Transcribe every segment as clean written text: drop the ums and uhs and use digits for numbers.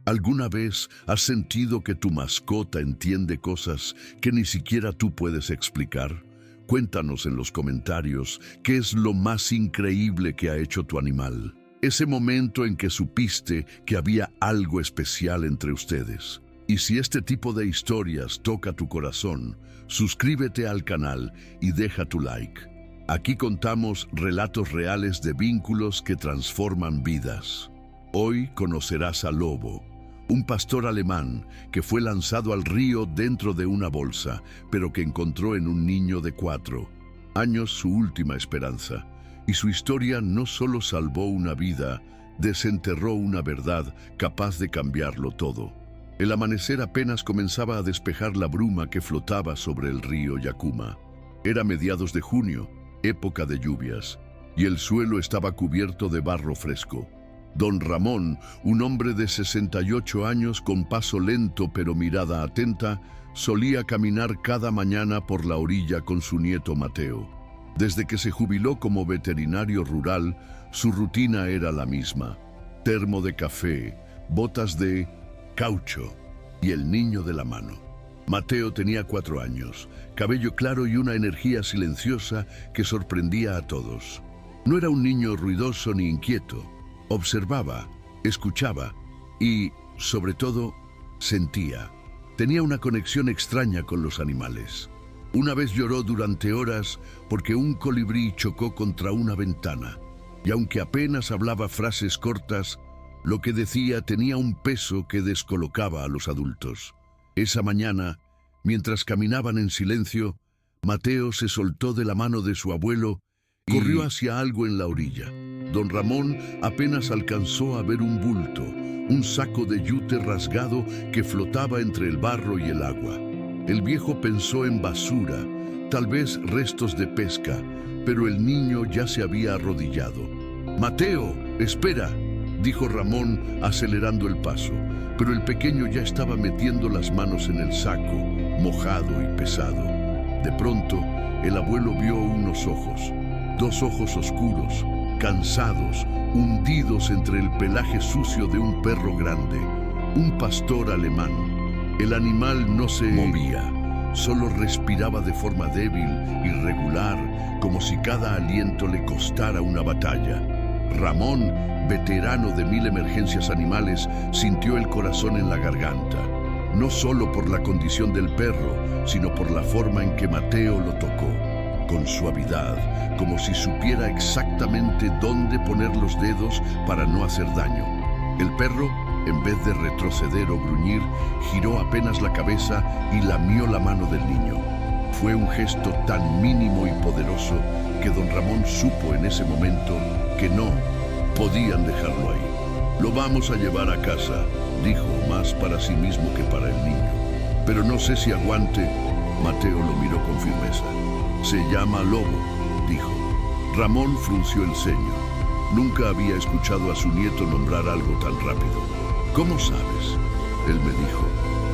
¿Alguna vez has sentido que tu mascota entiende cosas que ni siquiera tú puedes explicar? Cuéntanos en los comentarios qué es lo más increíble que ha hecho tu animal. Ese momento en que supiste que había algo especial entre ustedes. Y si este tipo de historias toca tu corazón, suscríbete al canal y deja tu like. Aquí contamos relatos reales de vínculos que transforman vidas. Hoy conocerás a Lobo, un pastor alemán que fue lanzado al río dentro de una bolsa, pero que encontró en un niño de 4 años su última esperanza. Y su historia no solo salvó una vida, desenterró una verdad capaz de cambiarlo todo. El amanecer apenas comenzaba a despejar la bruma que flotaba sobre el río Yakuma. Era mediados de junio, época de lluvias, y el suelo estaba cubierto de barro fresco. Don Ramón, un hombre de 68 años con paso lento pero mirada atenta, solía caminar cada mañana por la orilla con su nieto Mateo. Desde que se jubiló como veterinario rural, su rutina era la misma: termo de café, botas de caucho y el niño de la mano. Mateo tenía 4 años, cabello claro y una energía silenciosa que sorprendía a todos. No era un niño ruidoso ni inquieto. Observaba, escuchaba y, sobre todo, sentía. Tenía una conexión extraña con los animales. Una vez lloró durante horas porque un colibrí chocó contra una ventana, y aunque apenas hablaba frases cortas, lo que decía tenía un peso que descolocaba a los adultos. Esa mañana, mientras caminaban en silencio, Mateo se soltó de la mano de su abuelo y corrió hacia algo en la orilla. Don Ramón apenas alcanzó a ver un bulto, un saco de yute rasgado que flotaba entre el barro y el agua. El viejo pensó en basura, tal vez restos de pesca, pero el niño ya se había arrodillado. «Mateo, espera», dijo Ramón acelerando el paso, pero el pequeño ya estaba metiendo las manos en el saco, mojado y pesado. De pronto, el abuelo vio unos ojos, 2 ojos oscuros, cansados, hundidos entre el pelaje sucio de un perro grande, un pastor alemán. El animal no se movía, solo respiraba de forma débil, irregular, como si cada aliento le costara una batalla. Ramón, veterano de 1000 emergencias animales, sintió el corazón en la garganta, no solo por la condición del perro, sino por la forma en que Mateo lo tocó. Con suavidad, como si supiera exactamente dónde poner los dedos para no hacer daño. El perro, en vez de retroceder o gruñir, giró apenas la cabeza y lamió la mano del niño. Fue un gesto tan mínimo y poderoso que don Ramón supo en ese momento que no podían dejarlo ahí. «Lo vamos a llevar a casa», dijo, más para sí mismo que para el niño. «Pero no sé si aguante». Mateo lo miró con firmeza. «Se llama Lobo», dijo. Ramón frunció el ceño. Nunca había escuchado a su nieto nombrar algo tan rápido. «¿Cómo sabes?», él me dijo.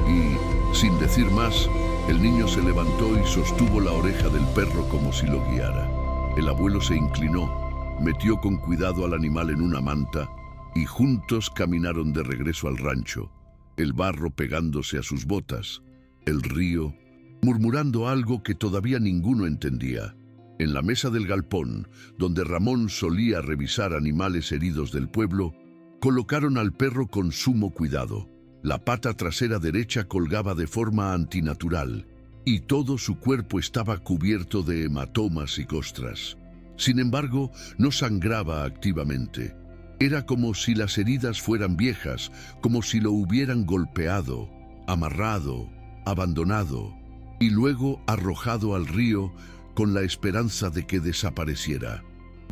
Y, sin decir más, el niño se levantó y sostuvo la oreja del perro como si lo guiara. El abuelo se inclinó, metió con cuidado al animal en una manta y juntos caminaron de regreso al rancho, el barro pegándose a sus botas, el río murmurando algo que todavía ninguno entendía. En la mesa del galpón, donde Ramón solía revisar animales heridos del pueblo, colocaron al perro con sumo cuidado. La pata trasera derecha colgaba de forma antinatural, y todo su cuerpo estaba cubierto de hematomas y costras. Sin embargo, no sangraba activamente. Era como si las heridas fueran viejas, como si lo hubieran golpeado, amarrado, abandonado y luego arrojado al río con la esperanza de que desapareciera.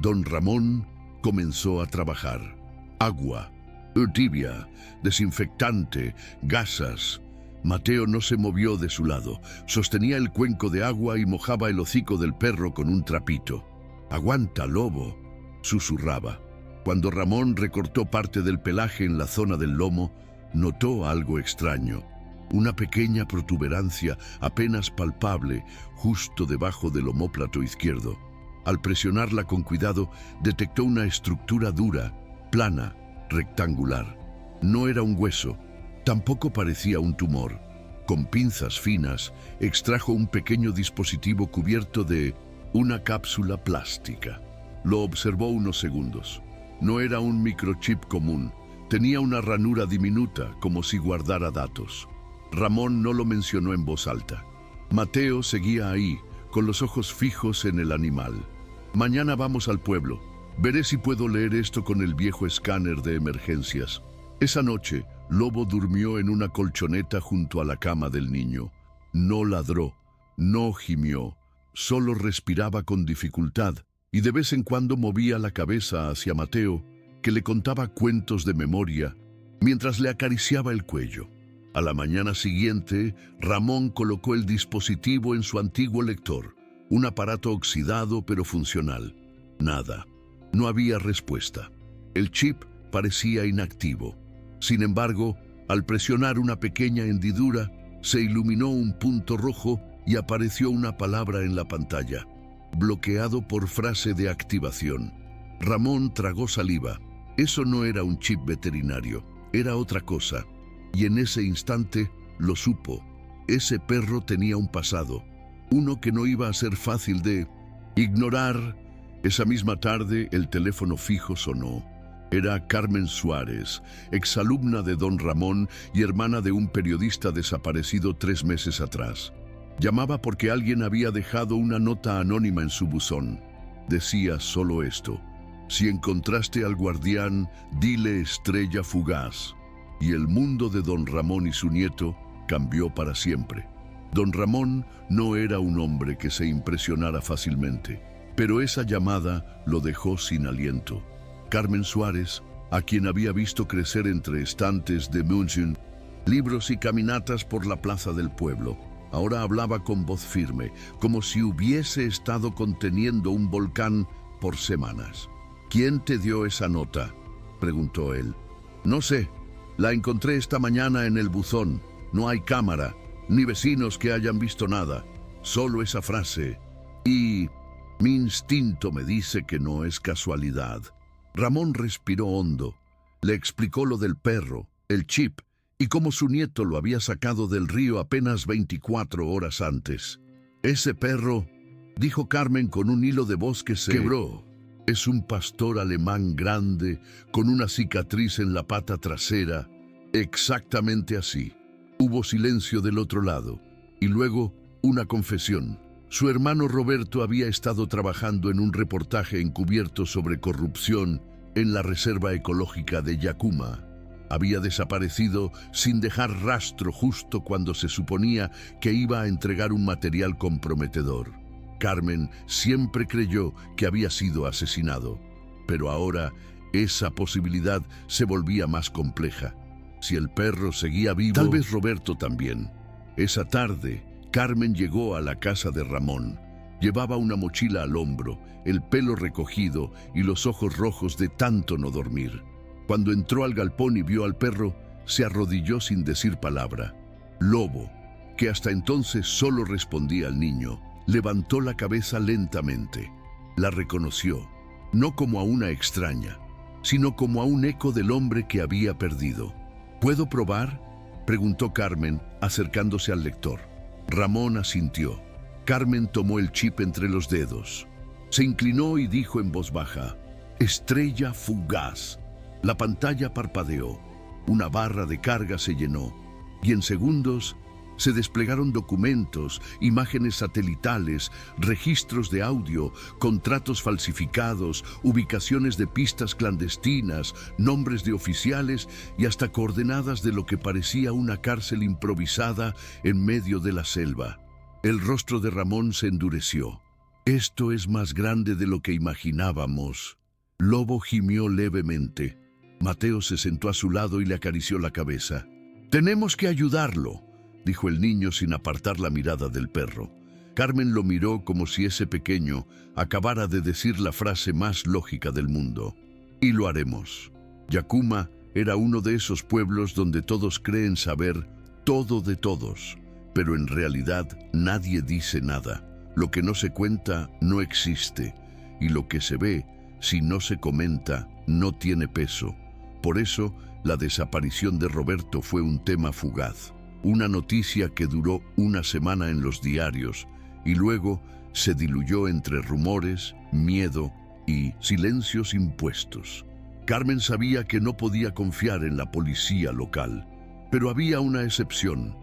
Don Ramón comenzó a trabajar. Agua, tibia, desinfectante, gasas. Mateo no se movió de su lado. Sostenía el cuenco de agua y mojaba el hocico del perro con un trapito. «Aguanta, Lobo», susurraba. Cuando Ramón recortó parte del pelaje en la zona del lomo, notó algo extraño. Una pequeña protuberancia apenas palpable justo debajo del omóplato izquierdo. Al presionarla con cuidado, detectó una estructura dura, plana, rectangular. No era un hueso, Tampoco parecía un tumor. Con pinzas finas, extrajo un pequeño dispositivo cubierto de una cápsula plástica. Lo observó unos segundos. No era un microchip común. Tenía una ranura diminuta, como si guardara datos. Ramón no lo mencionó en voz alta. Mateo seguía ahí, con los ojos fijos en el animal. Mañana vamos al pueblo. Veré si puedo leer esto con el viejo escáner de emergencias. Esa noche, Lobo durmió en una colchoneta junto a la cama del niño. No ladró, no gimió, solo respiraba con dificultad y de vez en cuando movía la cabeza hacia Mateo, que le contaba cuentos de memoria mientras le acariciaba el cuello. A la mañana siguiente, Ramón colocó el dispositivo en su antiguo lector, un aparato oxidado pero funcional. Nada. No había respuesta. El chip parecía inactivo. Sin embargo, al presionar una pequeña hendidura, se iluminó un punto rojo y apareció una palabra en la pantalla, bloqueado por frase de activación. Ramón tragó saliva. Eso no era un chip veterinario, era otra cosa. Y en ese instante lo supo. Ese perro tenía un pasado, uno que no iba a ser fácil de ignorar. Esa misma tarde el teléfono fijo sonó. Era Carmen Suárez, exalumna de don Ramón y hermana de un periodista desaparecido 3 meses atrás. Llamaba porque alguien había dejado una nota anónima en su buzón. Decía solo esto: si encontraste al guardián, dile estrella fugaz. Y el mundo de don Ramón y su nieto cambió para siempre. Don Ramón no era un hombre que se impresionara fácilmente, pero esa llamada lo dejó sin aliento. Carmen Suárez, a quien había visto crecer entre estantes de München, libros y caminatas por la plaza del pueblo, ahora hablaba con voz firme, como si hubiese estado conteniendo un volcán por semanas. ¿Quién te dio esa nota?, preguntó él. No sé, la encontré esta mañana en el buzón. No hay cámara, ni vecinos que hayan visto nada, solo esa frase. Y mi instinto me dice que no es casualidad. Ramón respiró hondo. Le explicó lo del perro, el chip, y cómo su nieto lo había sacado del río apenas 24 horas antes. Ese perro, dijo Carmen con un hilo de voz que se quebró, es un pastor alemán grande con una cicatriz en la pata trasera. Exactamente así. Hubo silencio del otro lado, y luego una confesión. Su hermano Roberto había estado trabajando en un reportaje encubierto sobre corrupción en la Reserva Ecológica de Yakuma. Había desaparecido sin dejar rastro justo cuando se suponía que iba a entregar un material comprometedor. Carmen siempre creyó que había sido asesinado, pero ahora esa posibilidad se volvía más compleja. Si el perro seguía vivo, tal vez Roberto también. Esa tarde, Carmen llegó a la casa de Ramón. Llevaba una mochila al hombro, el pelo recogido y los ojos rojos de tanto no dormir. Cuando entró al galpón y vio al perro, se arrodilló sin decir palabra. Lobo, que hasta entonces solo respondía al niño, levantó la cabeza lentamente. La reconoció, no como a una extraña, sino como a un eco del hombre que había perdido. ¿Puedo probar?, preguntó Carmen, acercándose al lector. Ramón asintió. Carmen tomó el chip entre los dedos. Se inclinó y dijo en voz baja: estrella fugaz. La pantalla parpadeó. Una barra de carga se llenó. Y en segundos se desplegaron documentos, imágenes satelitales, registros de audio, contratos falsificados, ubicaciones de pistas clandestinas, nombres de oficiales y hasta coordenadas de lo que parecía una cárcel improvisada en medio de la selva. El rostro de Ramón se endureció. Esto es más grande de lo que imaginábamos. Lobo gimió levemente. Mateo se sentó a su lado y le acarició la cabeza. «Tenemos que ayudarlo», dijo el niño sin apartar la mirada del perro. Carmen lo miró como si ese pequeño acabara de decir la frase más lógica del mundo. «Y lo haremos». Yakuma era uno de esos pueblos donde todos creen saber todo de todos, pero en realidad nadie dice nada. Lo que no se cuenta no existe, y lo que se ve, si no se comenta, no tiene peso. Por eso, La desaparición de Roberto fue un tema fugaz, una noticia que duró una semana en los diarios y luego se diluyó entre rumores, miedo y silencios impuestos. Carmen sabía que no podía confiar en la policía local, pero había una excepción.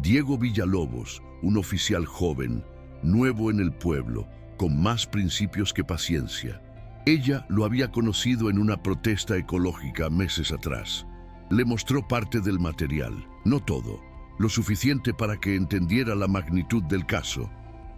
Diego Villalobos, un oficial joven, nuevo en el pueblo, con más principios que paciencia. Ella lo había conocido en una protesta ecológica meses atrás. Le mostró parte del material, no todo, lo suficiente para que entendiera la magnitud del caso.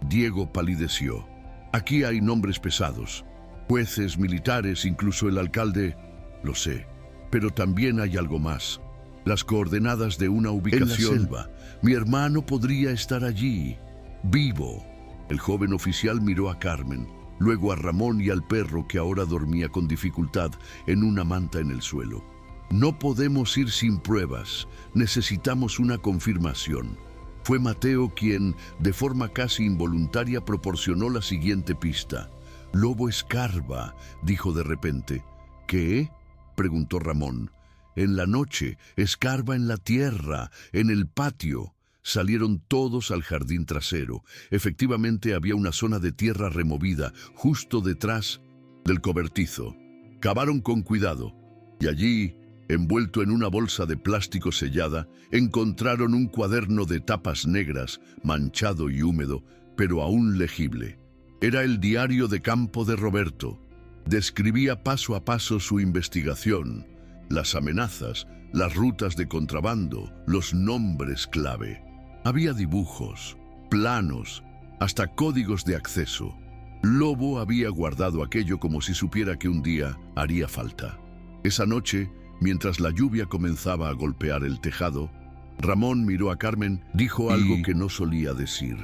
Diego palideció. Aquí hay nombres pesados, jueces, militares, incluso el alcalde. Lo sé, pero también hay algo más. Las coordenadas de una ubicación. En la selva. Mi hermano podría estar allí, vivo. El joven oficial miró a Carmen, luego a Ramón y al perro que ahora dormía con dificultad en una manta en el suelo. No podemos ir sin pruebas, necesitamos una confirmación. Fue Mateo quien, de forma casi involuntaria, proporcionó la siguiente pista. Lobo escarba, dijo de repente. ¿Qué? Preguntó Ramón. En la noche, escarba en la tierra, en el patio. Salieron todos al jardín trasero. Efectivamente había una zona de tierra removida, justo detrás del cobertizo. Cavaron con cuidado, y allí, envuelto en una bolsa de plástico sellada, encontraron un cuaderno de tapas negras, manchado y húmedo, pero aún legible. Era el diario de campo de Roberto. Describía paso a paso su investigación, las amenazas, las rutas de contrabando, los nombres clave. Había dibujos, planos, hasta códigos de acceso. Lobo había guardado aquello como si supiera que un día haría falta. Esa noche, mientras la lluvia comenzaba a golpear el tejado, Ramón miró a Carmen, dijo algo que no solía decir.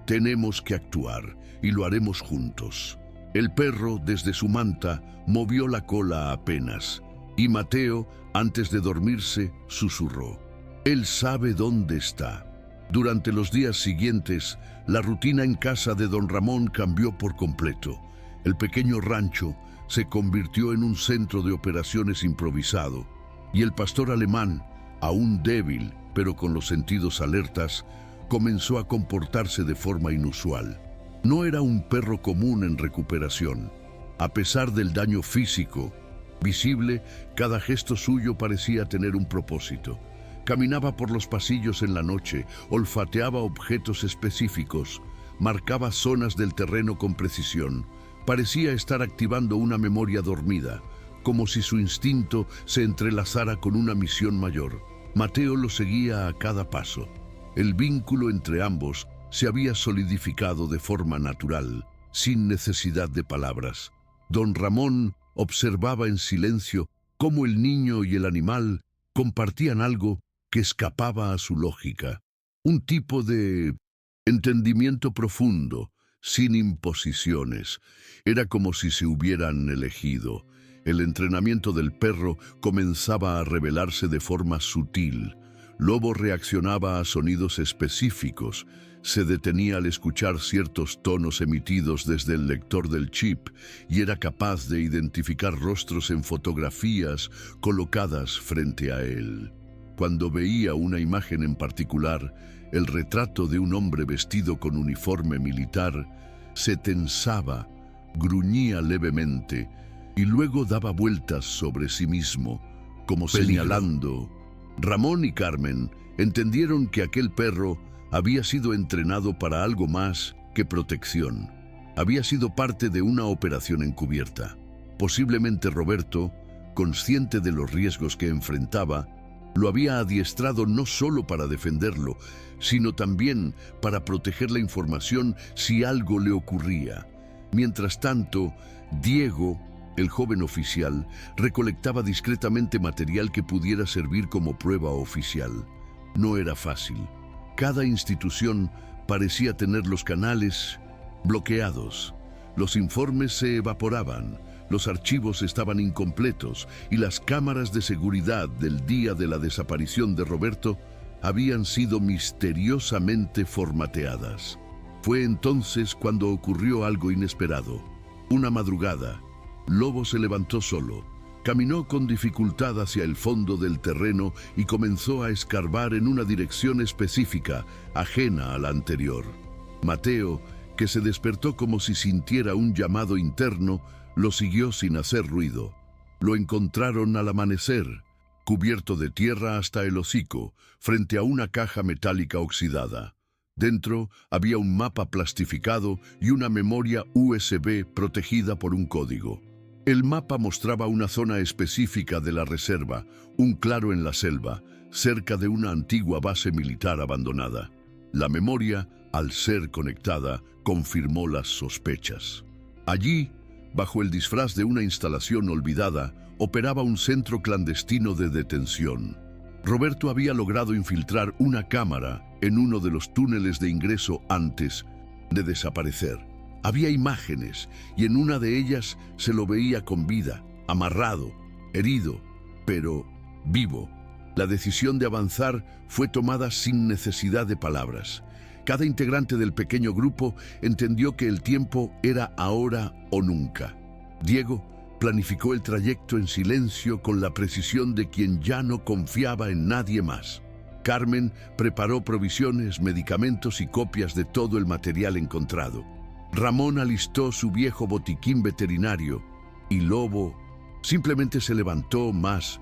Tenemos que actuar, y lo haremos juntos. El perro, desde su manta, movió la cola apenas, y Mateo, antes de dormirse, susurró. Él sabe dónde está. Durante los días siguientes, la rutina en casa de don Ramón cambió por completo. El pequeño rancho se convirtió en un centro de operaciones improvisado, y el pastor alemán, aún débil, pero con los sentidos alertas, comenzó a comportarse de forma inusual. No era un perro común en recuperación. A pesar del daño físico visible, cada gesto suyo parecía tener un propósito. Caminaba por los pasillos en la noche, olfateaba objetos específicos, marcaba zonas del terreno con precisión. Parecía estar activando una memoria dormida, como si su instinto se entrelazara con una misión mayor. Mateo lo seguía a cada paso. El vínculo entre ambos se había solidificado de forma natural, sin necesidad de palabras. Don Ramón observaba en silencio cómo el niño y el animal compartían algo que escapaba a su lógica. Un tipo de entendimiento profundo, sin imposiciones. Era como si se hubieran elegido. El entrenamiento del perro comenzaba a revelarse de forma sutil. Lobo reaccionaba a sonidos específicos, se detenía al escuchar ciertos tonos emitidos desde el lector del chip y era capaz de identificar rostros en fotografías colocadas frente a él. Cuando veía una imagen en particular, el retrato de un hombre vestido con uniforme militar, se tensaba, gruñía levemente y luego daba vueltas sobre sí mismo, como señalando. Ramón y Carmen entendieron que aquel perro había sido entrenado para algo más que protección. Había sido parte de una operación encubierta. Posiblemente Roberto, consciente de los riesgos que enfrentaba, lo había adiestrado no solo para defenderlo, sino también para proteger la información si algo le ocurría. Mientras tanto, Diego, el joven oficial, recolectaba discretamente material que pudiera servir como prueba oficial. No era fácil. Cada institución parecía tener los canales bloqueados. Los informes se evaporaban, los archivos estaban incompletos y las cámaras de seguridad del día de la desaparición de Roberto habían sido misteriosamente formateadas. Fue entonces cuando ocurrió algo inesperado. Una madrugada, Lobo se levantó solo. Caminó con dificultad hacia el fondo del terreno y comenzó a escarbar en una dirección específica, ajena a la anterior. Mateo, que se despertó como si sintiera un llamado interno, lo siguió sin hacer ruido. Lo encontraron al amanecer, cubierto de tierra hasta el hocico, frente a una caja metálica oxidada. Dentro había un mapa plastificado y una memoria USB protegida por un código. El mapa mostraba una zona específica de la reserva, un claro en la selva, cerca de una antigua base militar abandonada. La memoria, al ser conectada, confirmó las sospechas. Allí, bajo el disfraz de una instalación olvidada, operaba un centro clandestino de detención. Roberto había logrado infiltrar una cámara en uno de los túneles de ingreso antes de desaparecer. Había imágenes y en una de ellas se lo veía con vida, amarrado, herido, pero vivo. La decisión de avanzar fue tomada sin necesidad de palabras. Cada integrante del pequeño grupo entendió que el tiempo era ahora o nunca. Diego planificó el trayecto en silencio con la precisión de quien ya no confiaba en nadie más. Carmen preparó provisiones, medicamentos y copias de todo el material encontrado. Ramón alistó su viejo botiquín veterinario y Lobo simplemente se levantó más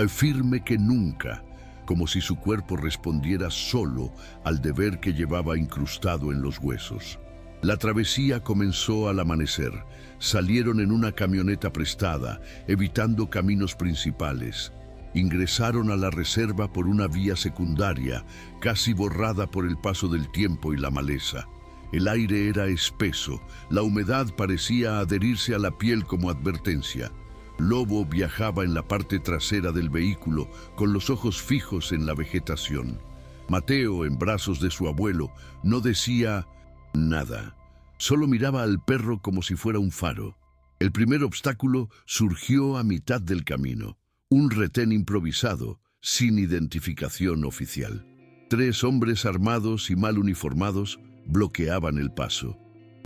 firme que nunca, como si su cuerpo respondiera solo al deber que llevaba incrustado en los huesos. La travesía comenzó al amanecer. Salieron en una camioneta prestada, evitando caminos principales. Ingresaron a la reserva por una vía secundaria, casi borrada por el paso del tiempo y la maleza. El aire era espeso, la humedad parecía adherirse a la piel como advertencia. Lobo viajaba en la parte trasera del vehículo, con los ojos fijos en la vegetación. Mateo, en brazos de su abuelo, no decía nada. Solo miraba al perro como si fuera un faro. El primer obstáculo surgió a mitad del camino. Un retén improvisado, sin identificación oficial. 3 hombres armados y mal uniformados bloqueaban el paso.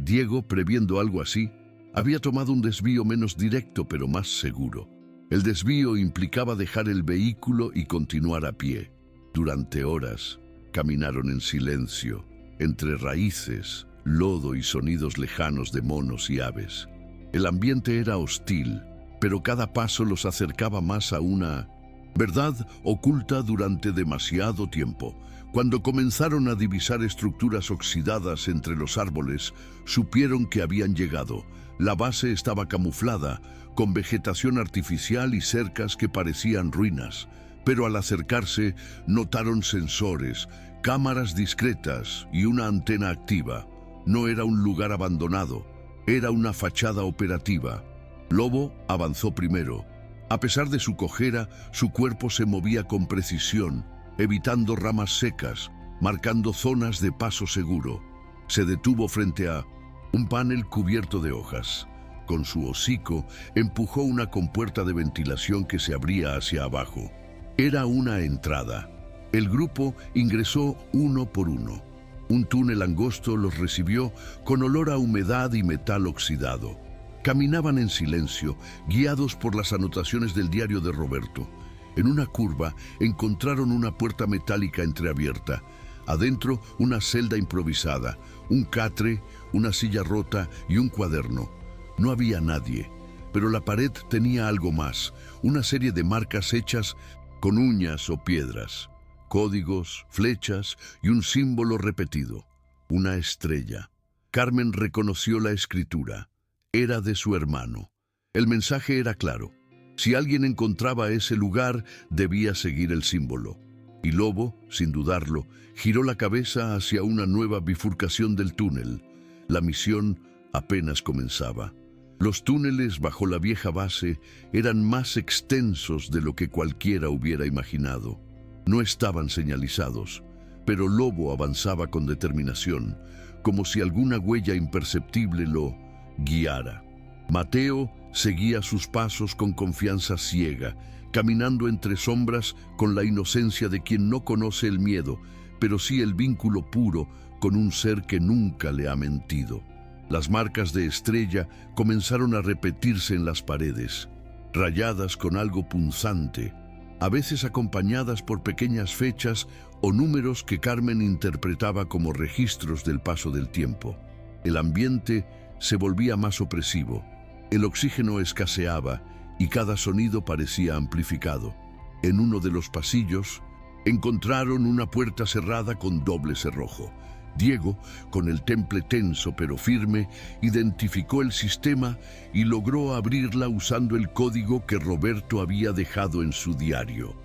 Diego, previendo algo así, había tomado un desvío menos directo pero más seguro. El desvío implicaba dejar el vehículo y continuar a pie. Durante horas, caminaron en silencio, entre raíces, lodo y sonidos lejanos de monos y aves. El ambiente era hostil, pero cada paso los acercaba más a una verdad oculta durante demasiado tiempo. Cuando comenzaron a divisar estructuras oxidadas entre los árboles, supieron que habían llegado. La base estaba camuflada, con vegetación artificial y cercas que parecían ruinas. Pero al acercarse, notaron sensores, cámaras discretas y una antena activa. No era un lugar abandonado, era una fachada operativa. Lobo avanzó primero. A pesar de su cojera, su cuerpo se movía con precisión, evitando ramas secas, marcando zonas de paso seguro. Se detuvo frente a un panel cubierto de hojas. Con su hocico, empujó una compuerta de ventilación que se abría hacia abajo. Era una entrada. El grupo ingresó uno por uno. Un túnel angosto los recibió con olor a humedad y metal oxidado. Caminaban en silencio, guiados por las anotaciones del diario de Roberto. En una curva encontraron una puerta metálica entreabierta. Adentro, una celda improvisada, un catre, una silla rota y un cuaderno. No había nadie, pero la pared tenía algo más, una serie de marcas hechas con uñas o piedras, códigos, flechas y un símbolo repetido, una estrella. Carmen reconoció la escritura. Era de su hermano. El mensaje era claro. Si alguien encontraba ese lugar, debía seguir el símbolo. Y Lobo, sin dudarlo, giró la cabeza hacia una nueva bifurcación del túnel. La misión apenas comenzaba. Los túneles bajo la vieja base eran más extensos de lo que cualquiera hubiera imaginado. No estaban señalizados, pero Lobo avanzaba con determinación, como si alguna huella imperceptible lo guiara. Mateo seguía sus pasos con confianza ciega, caminando entre sombras con la inocencia de quien no conoce el miedo, pero sí el vínculo puro con un ser que nunca le ha mentido. Las marcas de estrella comenzaron a repetirse en las paredes. rayadas con algo punzante, a veces acompañadas por pequeñas fechas o números que Carmen interpretaba como registros del paso del tiempo. El ambiente se volvía más opresivo, el oxígeno escaseaba y cada sonido parecía amplificado. En uno de los pasillos encontraron una puerta cerrada con doble cerrojo. Diego, con el temple tenso pero firme, identificó el sistema y logró abrirla usando el código que Roberto había dejado en su diario.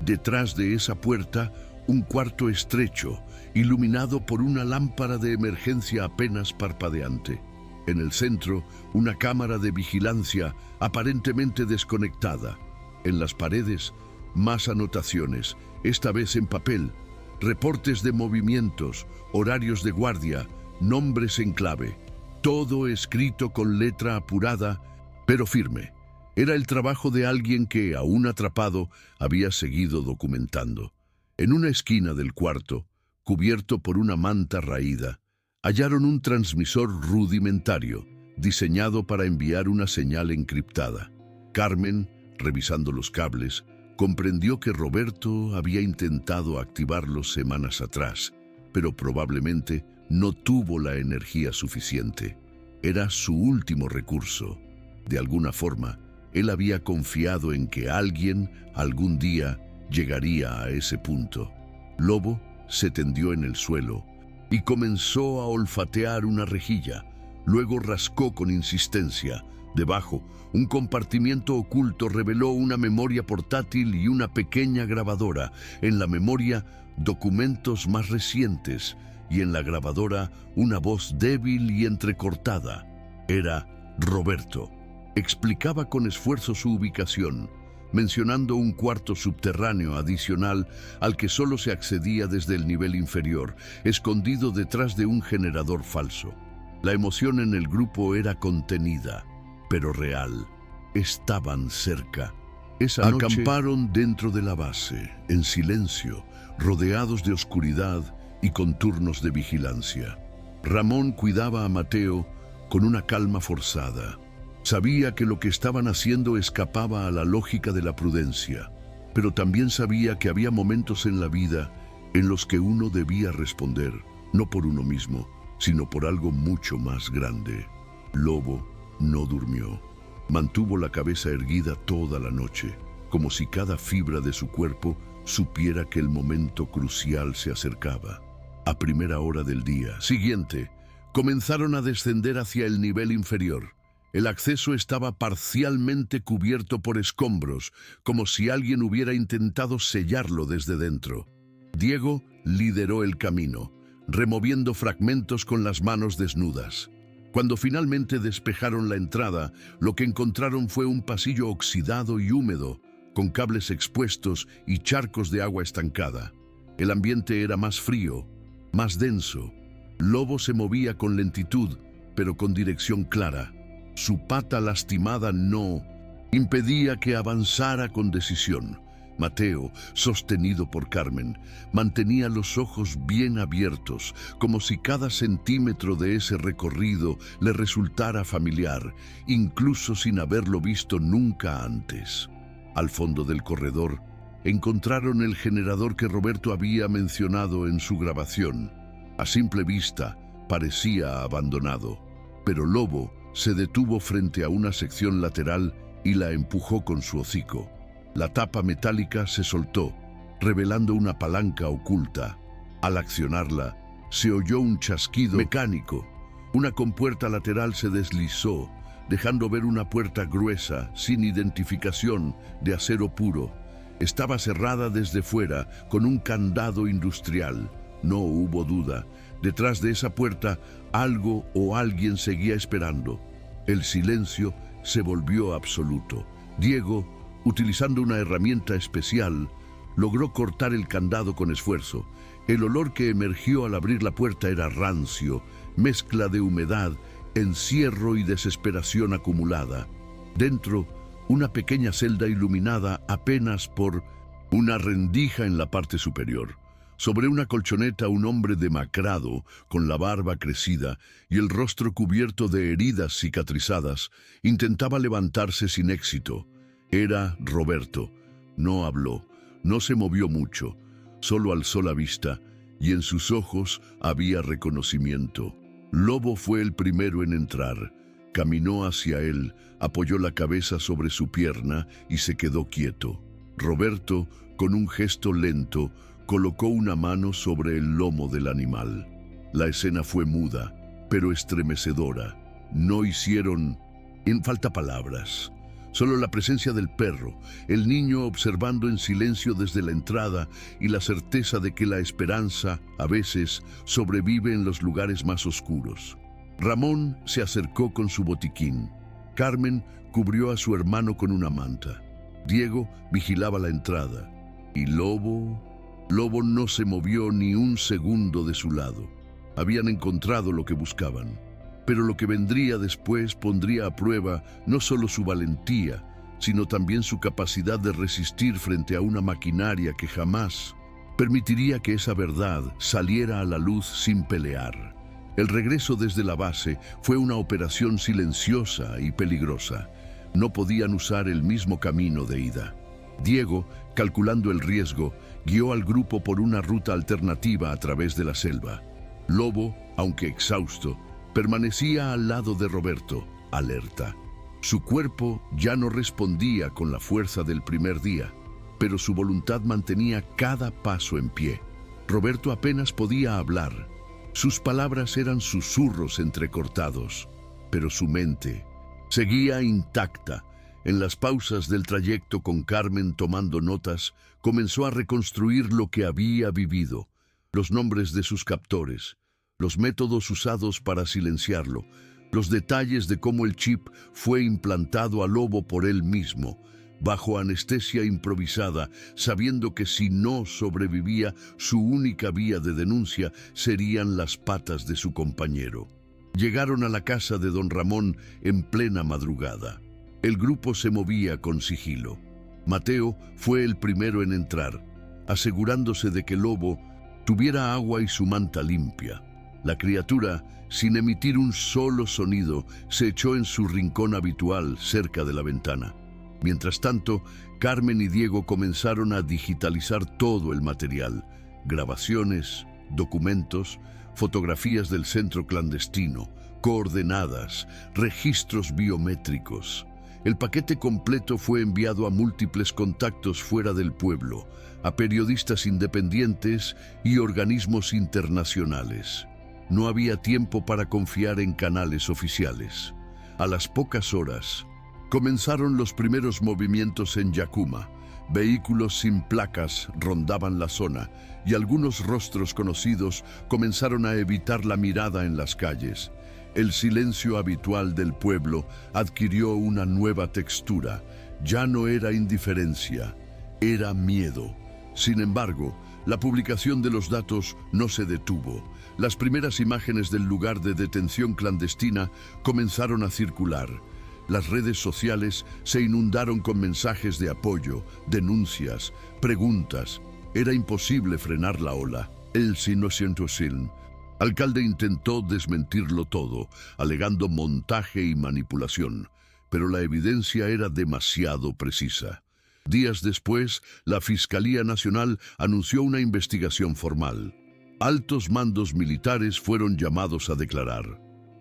Detrás de esa puerta, un cuarto estrecho, iluminado por una lámpara de emergencia apenas parpadeante. En el centro, una cámara de vigilancia aparentemente desconectada. En las paredes, más anotaciones, esta vez en papel, reportes de movimientos, horarios de guardia, nombres en clave, todo escrito con letra apurada, pero firme. Era el trabajo de alguien que, aún atrapado, había seguido documentando. En una esquina del cuarto, cubierto por una manta raída, hallaron un transmisor rudimentario, diseñado para enviar una señal encriptada. Carmen, revisando los cables, comprendió que Roberto había intentado activarlo semanas atrás, pero probablemente no tuvo la energía suficiente. Era su último recurso. De alguna forma, él había confiado en que alguien, algún día, llegaría a ese punto. Lobo se tendió en el suelo y comenzó a olfatear una rejilla. Luego rascó con insistencia. Debajo, un compartimiento oculto reveló una memoria portátil y una pequeña grabadora. En la memoria, documentos más recientes, y en la grabadora, una voz débil y entrecortada. Era Roberto. Explicaba con esfuerzo su ubicación, mencionando un cuarto subterráneo adicional al que solo se accedía desde el nivel inferior, escondido detrás de un generador falso. La emoción en el grupo era contenida, pero real. Estaban cerca. Esa noche acamparon dentro de la base, en silencio, rodeados de oscuridad y con turnos de vigilancia. Ramón cuidaba a Mateo con una calma forzada. Sabía que lo que estaban haciendo escapaba a la lógica de la prudencia, pero también sabía que había momentos en la vida en los que uno debía responder, no por uno mismo, sino por algo mucho más grande. Lobo no durmió. Mantuvo la cabeza erguida toda la noche, como si cada fibra de su cuerpo supiera que el momento crucial se acercaba. A primera hora del día siguiente, comenzaron a descender hacia el nivel inferior. El acceso estaba parcialmente cubierto por escombros, como si alguien hubiera intentado sellarlo desde dentro. Diego lideró el camino, removiendo fragmentos con las manos desnudas. Cuando finalmente despejaron la entrada, lo que encontraron fue un pasillo oxidado y húmedo, con cables expuestos y charcos de agua estancada. El ambiente era más frío, más denso. Lobo se movía con lentitud, pero con dirección clara. Su pata lastimada no impedía que avanzara con decisión. Mateo, sostenido por Carmen, mantenía los ojos bien abiertos, como si cada centímetro de ese recorrido le resultara familiar, incluso sin haberlo visto nunca antes. Al fondo del corredor, encontraron el generador que Roberto había mencionado en su grabación. A simple vista, parecía abandonado, pero Lobo se detuvo frente a una sección lateral y la empujó con su hocico. La tapa metálica se soltó, revelando una palanca oculta. Al accionarla, se oyó un chasquido mecánico. Una compuerta lateral se deslizó, dejando ver una puerta gruesa, sin identificación, de acero puro. Estaba cerrada desde fuera, con un candado industrial. No hubo duda. Detrás de esa puerta, algo o alguien seguía esperando. El silencio se volvió absoluto. Diego, utilizando una herramienta especial, logró cortar el candado con esfuerzo. El olor que emergió al abrir la puerta era rancio, mezcla de humedad, encierro y desesperación acumulada. Dentro, una pequeña celda iluminada apenas por una rendija en la parte superior. Sobre una colchoneta, un hombre demacrado, con la barba crecida y el rostro cubierto de heridas cicatrizadas, intentaba levantarse sin éxito. Era Roberto. No habló, no se movió mucho, solo alzó la vista, y en sus ojos había reconocimiento. Lobo fue el primero en entrar. Caminó hacia él, apoyó la cabeza sobre su pierna y se quedó quieto. Roberto, con un gesto lento, colocó una mano sobre el lomo del animal. La escena fue muda, pero estremecedora. No hicieron... falta palabras. Solo la presencia del perro, el niño observando en silencio desde la entrada y la certeza de que la esperanza, a veces, sobrevive en los lugares más oscuros. Ramón se acercó con su botiquín. Carmen cubrió a su hermano con una manta. Diego vigilaba la entrada. Y Lobo no se movió ni un segundo de su lado. Habían encontrado lo que buscaban. Pero lo que vendría después pondría a prueba no solo su valentía, sino también su capacidad de resistir frente a una maquinaria que jamás permitiría que esa verdad saliera a la luz sin pelear. El regreso desde la base fue una operación silenciosa y peligrosa. No podían usar el mismo camino de ida. Diego, calculando el riesgo, guió al grupo por una ruta alternativa a través de la selva. Lobo, aunque exhausto, permanecía al lado de Roberto, alerta. Su cuerpo ya no respondía con la fuerza del primer día, pero su voluntad mantenía cada paso en pie. Roberto apenas podía hablar. Sus palabras eran susurros entrecortados, pero su mente seguía intacta. En las pausas del trayecto, con Carmen tomando notas, comenzó a reconstruir lo que había vivido, los nombres de sus captores, los métodos usados para silenciarlo, los detalles de cómo el chip fue implantado a Lobo por él mismo, bajo anestesia improvisada, sabiendo que si no sobrevivía, su única vía de denuncia serían las patas de su compañero. Llegaron a la casa de don Ramón en plena madrugada. El grupo se movía con sigilo. Mateo fue el primero en entrar, asegurándose de que Lobo tuviera agua y su manta limpia. La criatura, sin emitir un solo sonido, se echó en su rincón habitual cerca de la ventana. Mientras tanto, Carmen y Diego comenzaron a digitalizar todo el material: grabaciones, documentos, fotografías del centro clandestino, coordenadas, registros biométricos. El paquete completo fue enviado a múltiples contactos fuera del pueblo, a periodistas independientes y organismos internacionales. No había tiempo para confiar en canales oficiales. A las pocas horas, comenzaron los primeros movimientos en Yacuma. Vehículos sin placas rondaban la zona y algunos rostros conocidos comenzaron a evitar la mirada en las calles. El silencio habitual del pueblo adquirió una nueva textura. Ya no era indiferencia, era miedo. Sin embargo, la publicación de los datos no se detuvo. Las primeras imágenes del lugar de detención clandestina comenzaron a circular. Las redes sociales se inundaron con mensajes de apoyo, denuncias, preguntas. Era imposible frenar la ola. El alcalde intentó desmentirlo todo, alegando montaje y manipulación, pero la evidencia era demasiado precisa. Días después, la Fiscalía Nacional anunció una investigación formal. Altos mandos militares fueron llamados a declarar.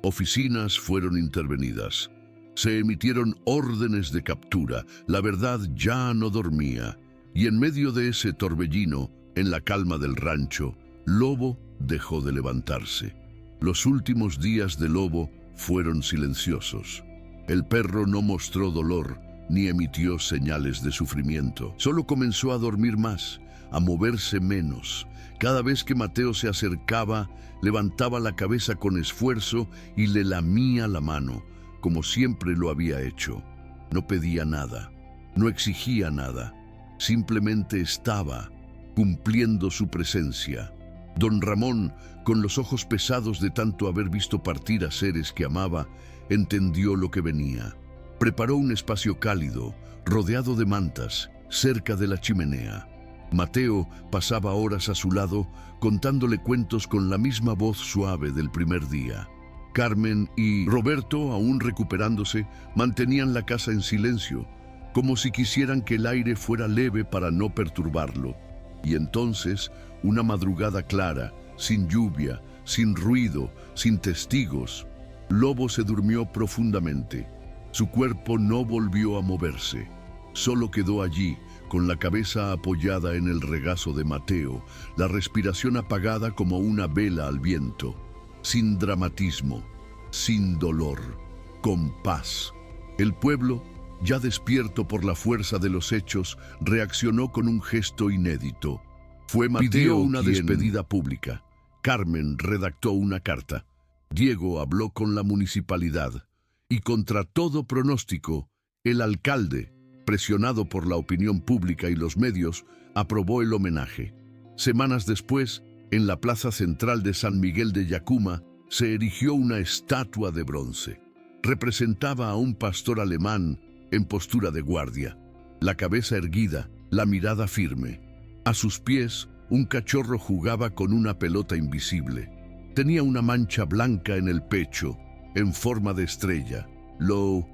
Oficinas fueron intervenidas. Se emitieron órdenes de captura. La verdad ya no dormía. Y en medio de ese torbellino, en la calma del rancho, Lobo dejó de levantarse. Los últimos días de Lobo fueron silenciosos. El perro no mostró dolor, ni emitió señales de sufrimiento. Solo comenzó a dormir más, a moverse menos. Cada vez que Mateo se acercaba, levantaba la cabeza con esfuerzo y le lamía la mano, como siempre lo había hecho. No pedía nada, no exigía nada, simplemente estaba, cumpliendo su presencia. Don Ramón, con los ojos pesados de tanto haber visto partir a seres que amaba, entendió lo que venía. Preparó un espacio cálido, rodeado de mantas, cerca de la chimenea. Mateo pasaba horas a su lado, contándole cuentos con la misma voz suave del primer día. Carmen y Roberto, aún recuperándose, mantenían la casa en silencio. como si quisieran que el aire fuera leve para no perturbarlo. Y entonces, una madrugada clara, sin lluvia, sin ruido, sin testigos, Lobo se durmió profundamente. Su cuerpo no volvió a moverse. Solo quedó allí, con la cabeza apoyada en el regazo de Mateo, la respiración apagada como una vela al viento, sin dramatismo, sin dolor, con paz. El pueblo, ya despierto por la fuerza de los hechos, reaccionó con un gesto inédito. Fue Mateo pidió una despedida pública. Carmen redactó una carta. Diego habló con la municipalidad. Y contra todo pronóstico, el alcalde, presionado por la opinión pública y los medios, aprobó el homenaje. Semanas después, en la plaza central de San Miguel de Yacuma, se erigió una estatua de bronce. Representaba a un pastor alemán en postura de guardia, la cabeza erguida, la mirada firme. A sus pies, un cachorro jugaba con una pelota invisible. Tenía una mancha blanca en el pecho, en forma de estrella. Lo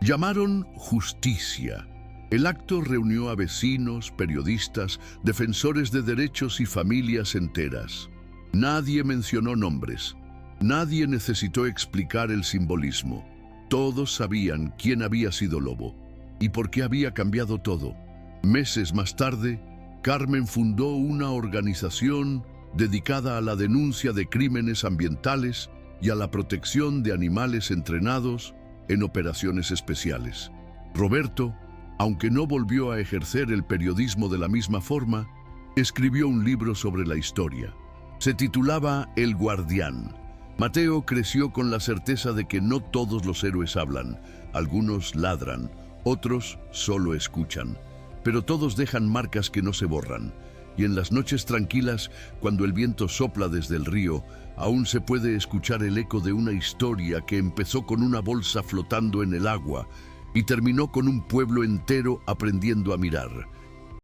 llamaron Justicia. El acto reunió a vecinos, periodistas, defensores de derechos y familias enteras. Nadie mencionó nombres. Nadie necesitó explicar el simbolismo. Todos sabían quién había sido Lobo y por qué había cambiado todo. Meses más tarde, Carmen fundó una organización dedicada a la denuncia de crímenes ambientales y a la protección de animales entrenados en operaciones especiales. Roberto, aunque no volvió a ejercer el periodismo de la misma forma, escribió un libro sobre la historia. Se titulaba El Guardián. Mateo creció con la certeza de que no todos los héroes hablan. Algunos ladran, otros solo escuchan. Pero todos dejan marcas que no se borran. Y en las noches tranquilas, cuando el viento sopla desde el río, aún se puede escuchar el eco de una historia que empezó con una bolsa flotando en el agua y terminó con un pueblo entero aprendiendo a mirar.